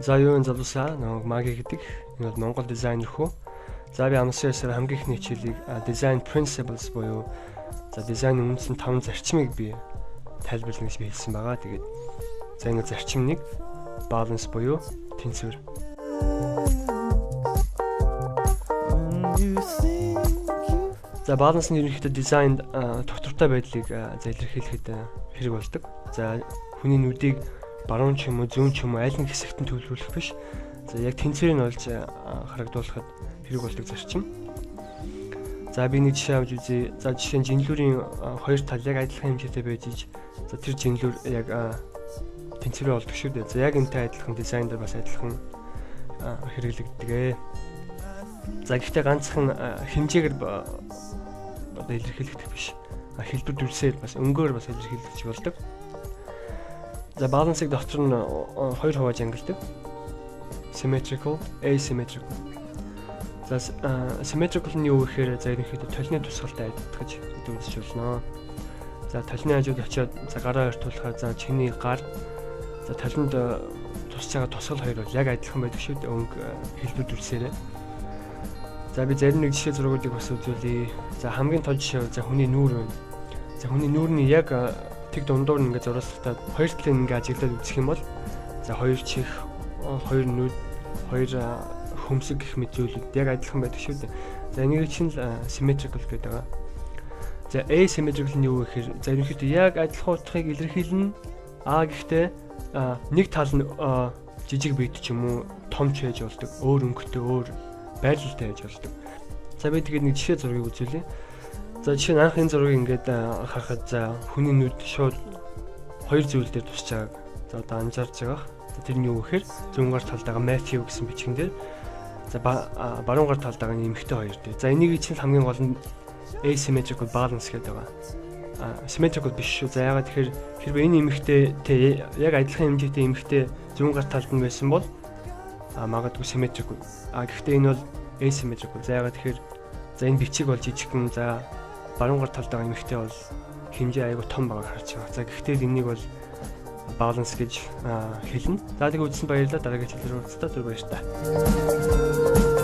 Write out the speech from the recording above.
За юу энэ залуусаа нэг маги гэдэг энэ бол Монгол дизайнер хөө. За би амсаасаа хамгийн ихний хичээлийг design principles буюу за дизайны үндсэн 5 зарчмыг би тайлбарлана гэж би хэлсэн байгаа. Тэгээд за энэ зарчим 1 balance буюу тэнцвэр. За баланс нь ерөнхийдөө дизайнд доктортой байдлыг илэрхийлэхэд хэрэг болдог. За хүний нүдийг баруун ч юм уу зүүн ч юм уу аль нэг хэсэгт нь төлөвлөх биш. За яг тэнцвэрийг олж харагдуулахад хэрэг болдог зарчим. За би нэг жишээ авч үзье. За жишээ нь жинлүүрийн хоёр тал яг адилхан хэмжээтэй байж иж. За тэр жинлүүр яг тэнцвэрээ олдог шүү дээ. За яг энэтэй адилхан дизайн дээр бас адилхан хэрэглэгддэг. За гэхдээ ганцхан хэмжээгээр илэрхийлэгдэх биш. Хэлбэр дүрсээр бас өнгөөр бас илэрхийлэгдэж болдог. За балансыг доктор нь хоёр хувааж ангилдаг. Symmetrical, asymmetrical. За symmetrical нь юу гэхээр за ерөнхийдөө толны тусгалтай адилтгаж үзэж болно. За толны хажууд очиод за гараа ойртуулахаар за чиний гар за толинд тусч байгаа тусгал хоёр бол яг адилхан байдаг шүү дээ. Өнгө хэлбэр дүрсээрээ. За би зарим нэг жишээ зургуудыг бас үзүүлье. За хамгийн тод жишээ за хүний нүүр байна. За хүний нүүрний яг тэг дундуур ингээд зурсалтаа хоёр талын ингээд ажиглаад үзэх юм бол за хоёр чих, хоёр нүд, хоёр хөмсөг гэх мэт зүйлүүд яг адилхан байдаг шүү дээ. За энийг чинь symmetrical гэдэг байгаа. За asymmetrical нь юу гэхээр за ерөнхийдөө яг адилхан утгыг илэрхийлнэ. Гэхдээ нэг тал нь жижиг бит ч юм уу том ч байж болдог. Өөр өнгөтэй өөр байрлалтай байж болдог. За би тэгээд нэг жишээ зургийг үзүүлье. За жишээ нь анх энэ зургийг ингээд харахад за хүний нүд шууд хоёр зүйл дээр тусч байгааг за одоо анзаарч байгаа. За тэр нь юу гэхээр зүүн гар талд байгаа Matthew гэсэн бичгэн дээр за баруун гар талд байгаа эмэгтэй хоёр дээр. За энийг чинь хамгийн гол нь asymmetrical balance гэдэг байгаа. Symmetrical биш шүү. За ягаад тэгэхээр хэрвээ энэ эмэгтэй яг адилхан хэмжээтэй эмэгтэй зүүн гар талд нь байсан бол магадгүй symmetrical. Гэхдээ энэ бол asymmetrical. За ягаад тэгэхээр за энэ бичиг бол жижигхэн за баруун гар талд байгаа эмэгтэй бол хэмжээ аягүй том байгааг харж байгаа. За гэхдээ энийг бол balance гэж хэлнэ. За тэгээ үзсэн баярлалаа. Дараагийн хэлээр уулзлаа. Түр баяр та.